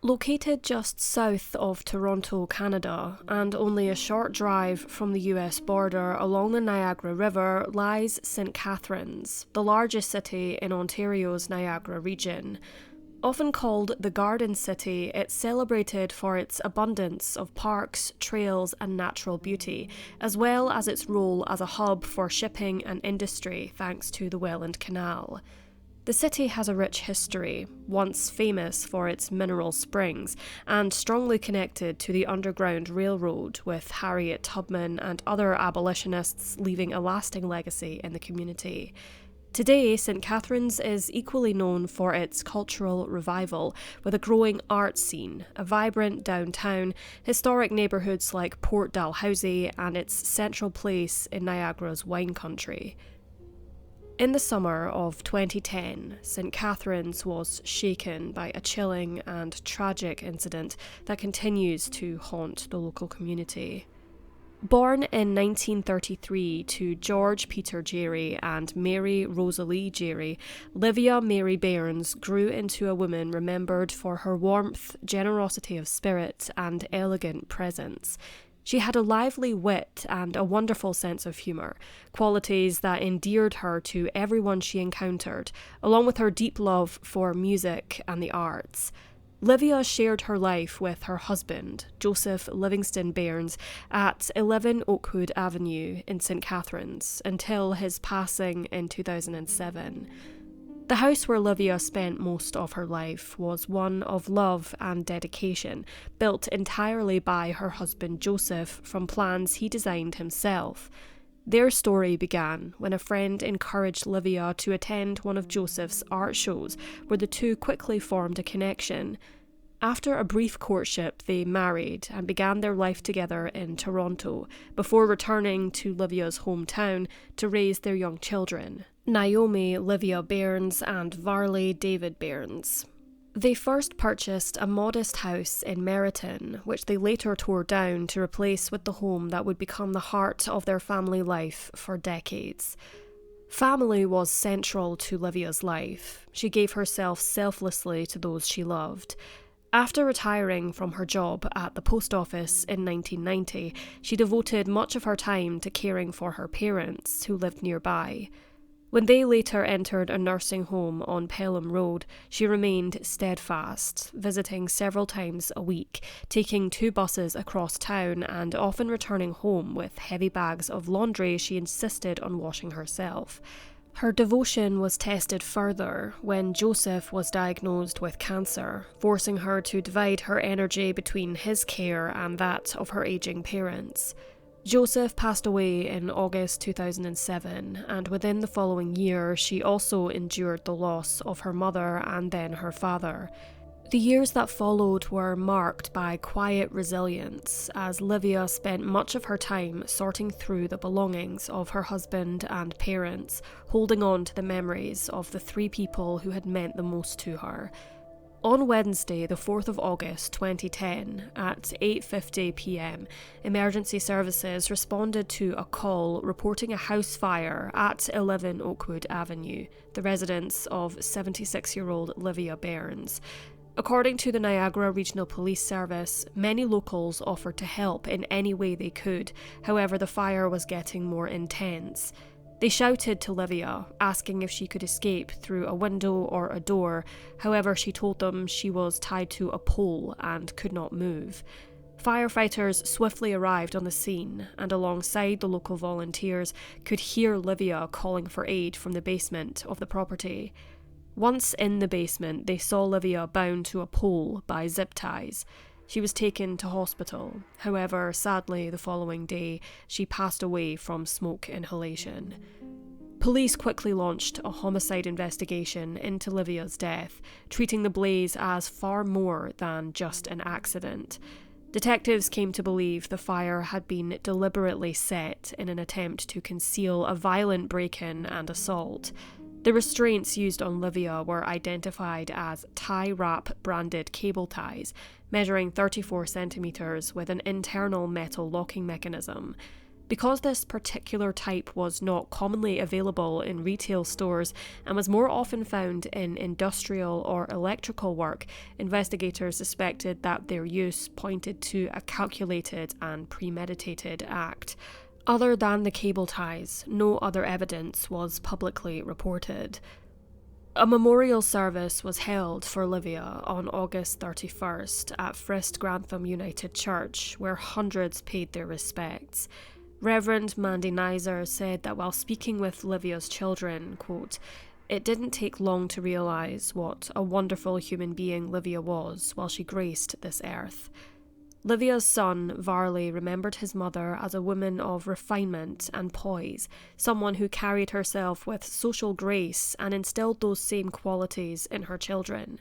Located just south of Toronto, Canada, and only a short drive from the US border along the Niagara River lies St. Catharines, the largest city in Ontario's Niagara region. Often called the Garden City, it's celebrated for its abundance of parks, trails, and natural beauty, as well as its role as a hub for shipping and industry thanks to the Welland Canal. The city has a rich history, once famous for its mineral springs, and strongly connected to the Underground Railroad, with Harriet Tubman and other abolitionists leaving a lasting legacy in the community. Today, St. Catharines is equally known for its cultural revival, with a growing art scene, a vibrant downtown, historic neighbourhoods like Port Dalhousie, and its central place in Niagara's wine country. In the summer of 2010, St. Catharines was shaken by a chilling and tragic incident that continues to haunt the local community. Born in 1933 to George Peter Gerry and Mary Rosalie Gerry, Livia Mary Beirnes grew into a woman remembered for her warmth, generosity of spirit, and elegant presence. She had a lively wit and a wonderful sense of humour, qualities that endeared her to everyone she encountered, along with her deep love for music and the arts. Livia shared her life with her husband, Joseph Livingston Beirnes, at 11 Oakwood Avenue in St. Catharines until his passing in 2007. The house where Livia spent most of her life was one of love and dedication, built entirely by her husband Joseph from plans he designed himself. Their story began when a friend encouraged Livia to attend one of Joseph's art shows, where the two quickly formed a connection. After a brief courtship, they married and began their life together in Toronto, before returning to Livia's hometown to raise their young children, Naomi Livia Beirnes and Varley David Beirnes. They first purchased a modest house in Meriton, which they later tore down to replace with the home that would become the heart of their family life for decades. Family was central to Livia's life. She gave herself selflessly to those she loved. After retiring from her job at the post office in 1990, she devoted much of her time to caring for her parents, who lived nearby. When they later entered a nursing home on Pelham Road, she remained steadfast, visiting several times a week, taking 2 buses across town and often returning home with heavy bags of laundry she insisted on washing herself. Her devotion was tested further when Joseph was diagnosed with cancer, forcing her to divide her energy between his care and that of her aging parents. Joseph passed away in August 2007, and within the following year she also endured the loss of her mother and then her father. The years that followed were marked by quiet resilience, as Livia spent much of her time sorting through the belongings of her husband and parents, holding on to the memories of the 3 people who had meant the most to her. On Wednesday, the 4th of August 2010, at 8:50 p.m, emergency services responded to a call reporting a house fire at 11 Oakwood Avenue, the residence of 76-year-old Livia Barren. According to the Niagara Regional Police Service, many locals offered to help in any way they could, however the fire was getting more intense. They shouted to Livia, asking if she could escape through a window or a door, however she told them she was tied to a pole and could not move. Firefighters swiftly arrived on the scene and alongside the local volunteers could hear Livia calling for aid from the basement of the property. Once in the basement, they saw Livia bound to a pole by zip ties. She was taken to hospital. However, sadly, the following day, she passed away from smoke inhalation. Police quickly launched a homicide investigation into Livia's death, treating the blaze as far more than just an accident. Detectives came to believe the fire had been deliberately set in an attempt to conceal a violent break-in and assault. The restraints used on Livia were identified as tie-wrap branded cable ties, measuring 34 centimetres with an internal metal locking mechanism. Because this particular type was not commonly available in retail stores and was more often found in industrial or electrical work, investigators suspected that their use pointed to a calculated and premeditated act. Other than the cable ties, no other evidence was publicly reported. A memorial service was held for Livia on August 31st at Frist Grantham United Church, where hundreds paid their respects. Reverend Mandy Nizer said that while speaking with Livia's children, quote, "It didn't take long to realise what a wonderful human being Livia was while she graced this earth." Livia's son, Varley, remembered his mother as a woman of refinement and poise, someone who carried herself with social grace and instilled those same qualities in her children.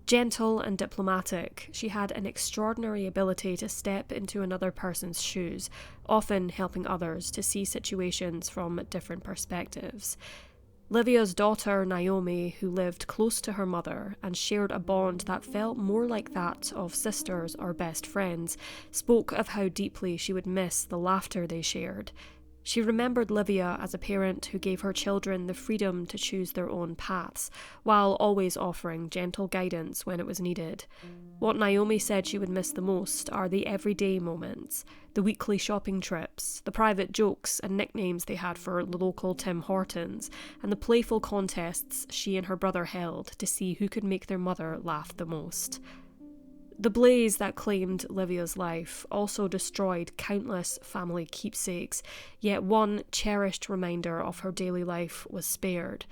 Gentle and diplomatic, she had an extraordinary ability to step into another person's shoes, often helping others to see situations from different perspectives. Livia's daughter, Naomi, who lived close to her mother and shared a bond that felt more like that of sisters or best friends, spoke of how deeply she would miss the laughter they shared. She remembered Livia as a parent who gave her children the freedom to choose their own paths, while always offering gentle guidance when it was needed. What Naomi said she would miss the most are the everyday moments, the weekly shopping trips, the private jokes and nicknames they had for the local Tim Hortons, and the playful contests she and her brother held to see who could make their mother laugh the most. The blaze that claimed Livia's life also destroyed countless family keepsakes, yet one cherished reminder of her daily life was spared.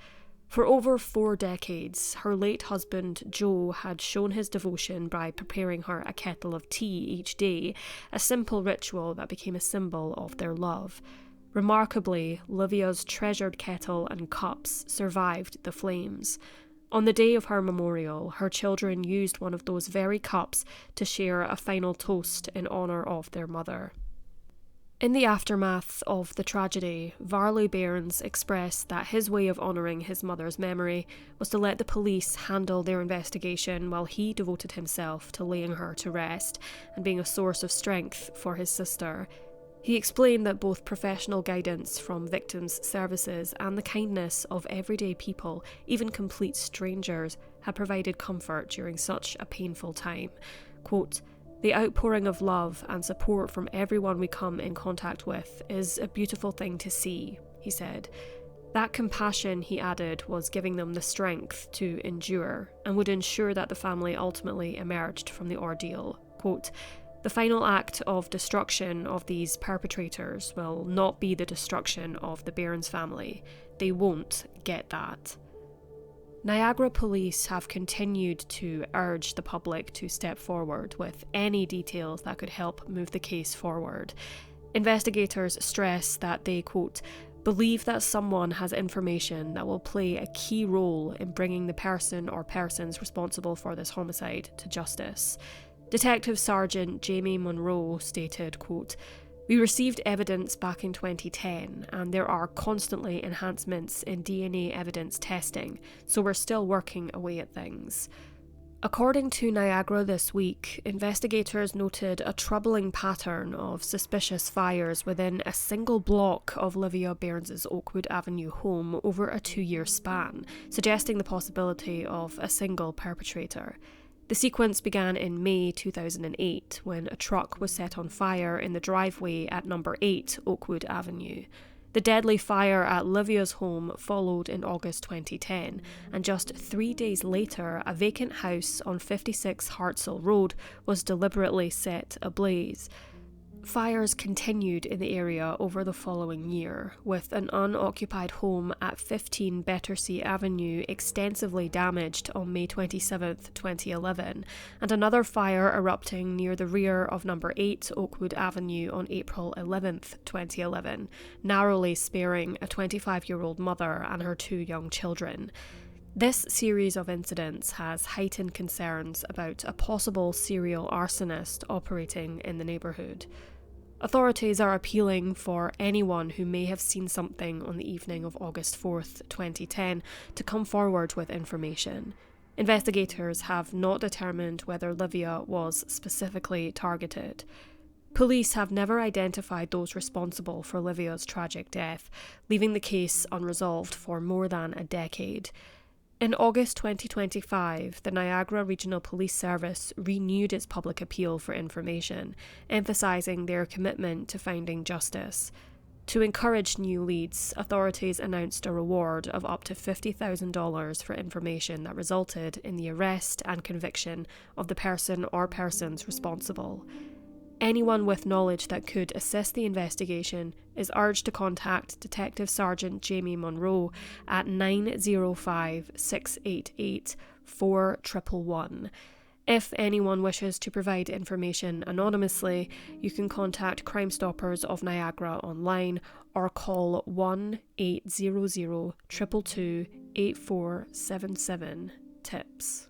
For over 4 decades, her late husband, Joe, had shown his devotion by preparing her a kettle of tea each day, a simple ritual that became a symbol of their love. Remarkably, Livia's treasured kettle and cups survived the flames. On the day of her memorial, her children used one of those very cups to share a final toast in honour of their mother. In the aftermath of the tragedy, Varley Beirnes expressed that his way of honouring his mother's memory was to let the police handle their investigation while he devoted himself to laying her to rest and being a source of strength for his sister. He explained that both professional guidance from victims' services and the kindness of everyday people, even complete strangers, had provided comfort during such a painful time. Quote, "The outpouring of love and support from everyone we come in contact with is a beautiful thing to see," he said. That compassion, he added, was giving them the strength to endure and would ensure that the family ultimately emerged from the ordeal. Quote, "The final act of destruction of these perpetrators will not be the destruction of the Beirnes family. They won't get that." Niagara police have continued to urge the public to step forward with any details that could help move the case forward. Investigators stress that they, quote, "believe that someone has information that will play a key role in bringing the person or persons responsible for this homicide to justice." Detective Sergeant Jamie Monroe stated, quote, "We received evidence back in 2010 and there are constantly enhancements in DNA evidence testing, so we're still working away at things." According to Niagara this week, investigators noted a troubling pattern of suspicious fires within a single block of Livia Beirnes' Oakwood Avenue home over a 2-year span, suggesting the possibility of a single perpetrator. The sequence began in May 2008 when a truck was set on fire in the driveway at number 8 Oakwood Avenue. The deadly fire at Livia's home followed in August 2010, and just 3 days later, a vacant house on 56 Hartsell Road was deliberately set ablaze. Fires continued in the area over the following year, with an unoccupied home at 15 Battersea Avenue extensively damaged on May 27, 2011, and another fire erupting near the rear of number 8 Oakwood Avenue on April 11, 2011, narrowly sparing a 25-year-old mother and her 2 young children. This series of incidents has heightened concerns about a possible serial arsonist operating in the neighbourhood. Authorities are appealing for anyone who may have seen something on the evening of August 4th, 2010 to come forward with information. Investigators have not determined whether Livia was specifically targeted. Police have never identified those responsible for Livia's tragic death, leaving the case unresolved for more than a decade. In August 2025, the Niagara Regional Police Service renewed its public appeal for information, emphasising their commitment to finding justice. To encourage new leads, authorities announced a reward of up to $50,000 for information that resulted in the arrest and conviction of the person or persons responsible. Anyone with knowledge that could assist the investigation is urged to contact Detective Sergeant Jamie Monroe at 905-688-4111. If anyone wishes to provide information anonymously, you can contact Crime Stoppers of Niagara online or call 1-800-222-8477 TIPS.